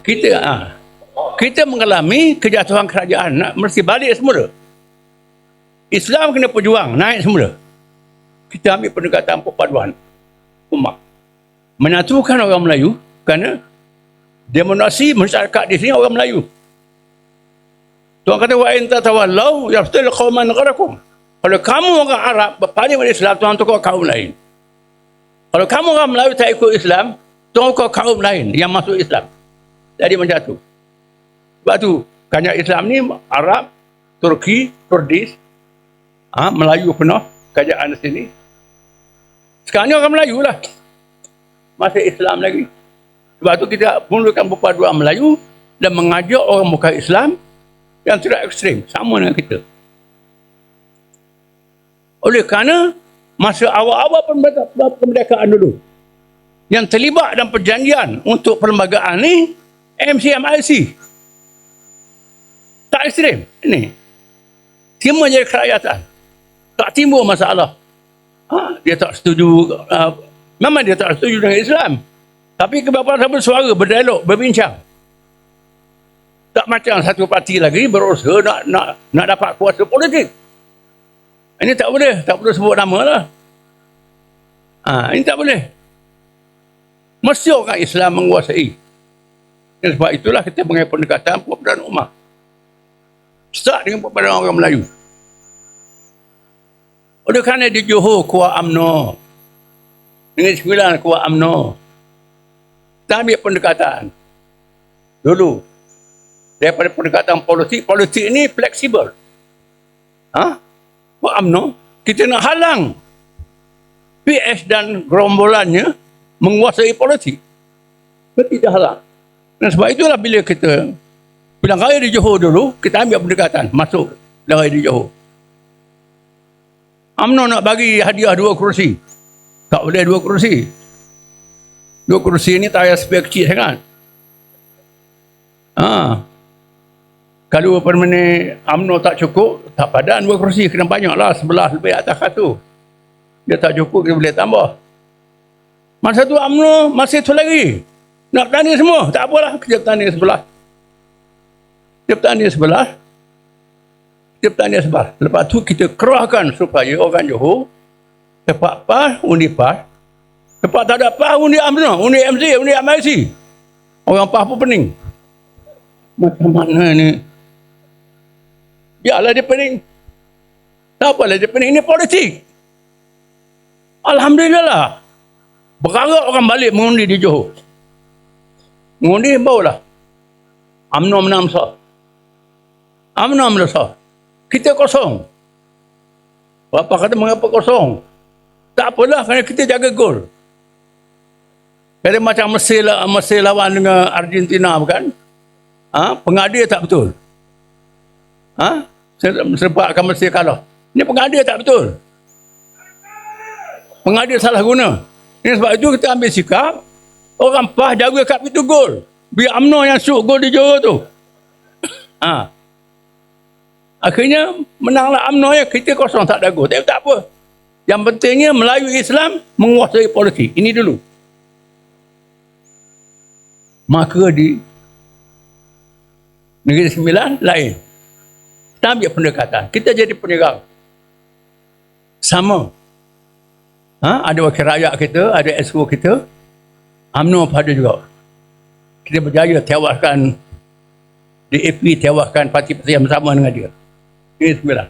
Kita mengalami kejatuhan kerajaan, nak mesti balik semula. Islam kena berjuang naik semula. Kita ambil pendekatan perpaduan umat, menyatukan orang Melayu, kerana demonstrasi masyarakat di sini orang Melayu. Tuhan kata wa in tatawallau yaftil qauman gharakum. Kalau kamu orang Arab berpaling pada Islam, Tuhan tukar kaum lain. Kalau kamu orang Melayu tak ikut Islam, Tuhan tukar kaum lain yang masuk Islam. Jadi macam tu. Sebab tu kerana Islam ni Arab, Turki, Kurdis, Melayu penuh kerajaan di sini. Sekarang ni orang Melayu lah, masih Islam lagi. Sebab tu kita mulakan perpaduan Melayu dan mengajak orang bukan Islam yang tidak ekstrim sama dengan kita. Oleh kerana masa awal-awal kemerdekaan dulu, yang terlibat dalam perjanjian untuk perlembagaan ni MCMIC. Tak ekstrim ini. Semua jadi kerakyatan. Tak timbul masalah. Dia tak setuju, memang dia tak setuju dengan Islam. Tapi kebebasan bersuara, berdialog, berbincang. Tak macam satu parti lagi berusaha nak dapat kuasa politik. Ini tak boleh sebut nama lah. Ini tak boleh. Mesti orang Islam menguasai. Dan sebab itulah kita mengenai pendekatan perpaduan umat. Start dengan perpaduan orang Melayu. Oleh kerana di Johor kuat UMNO, Negeri Sembilan kuat UMNO, kita ambil pendekatan dulu daripada pendekatan politik ini fleksibel. Kuat UMNO, kita nak halang PS dan gerombolannya menguasai politik. Kita tidak halang. Dan sebab itulah bila pilihan raya di Johor dulu, kita ambil pendekatan masuk pilihan raya di Johor. UMNO nak bagi hadiah 2 kerusi. Tak boleh 2 kerusi. 2 kerusi ni tak payah spare kecil sangat. Kalau UMNO tak cukup, tak padan 2 kerusi, kena banyak lah, 11 lebih atas satu. Dia tak cukup, kita boleh tambah. Masa tu UMNO masih tu lagi. Nak bertanding semua, tak apalah, kita bertanding sebelah. Lepas tu kita kerahkan supaya orang Johor tepat PAS, undi PAS. Tepat tak ada PAS, undi UMNO, undi MC, undi MIC. Orang PAS pun pening. Macam mana ni? Biarlah dia pening. Tak apalah dia pening, ini politik. Alhamdulillah. Berharap orang balik mengundi di Johor. Mengundi barulah UMNO menang besar. UMNO besar. Kita kosong. Berapa kata mengapa kosong? Tak apalah, kerana kita jaga gol. Kata macam Mesir lawan dengan Argentina, bukan? Pengadil tak betul. Sebabkan Mesir kalah. Ini pengadil tak betul. Pengadil salah guna. Ini sebab itu kita ambil sikap, orang PAS jaga kat pintu gol. Biar UMNO yang shoot gol di Johor tu. Akhirnya menanglah UMNO ya, kita kosong tak ada gol. Tapi tak apa. Yang pentingnya Melayu Islam menguasai politik. Ini dulu. Maka di Negeri Sembilan lain. Kita ambil pendekatan. Kita jadi penyerang. Sama. Ada wakil rakyat kita, ada SO kita. UMNO pada juga. Kita berjaya tewaskan DAP, tewaskan parti-parti yang bersama dengan dia. Ini Sembilan.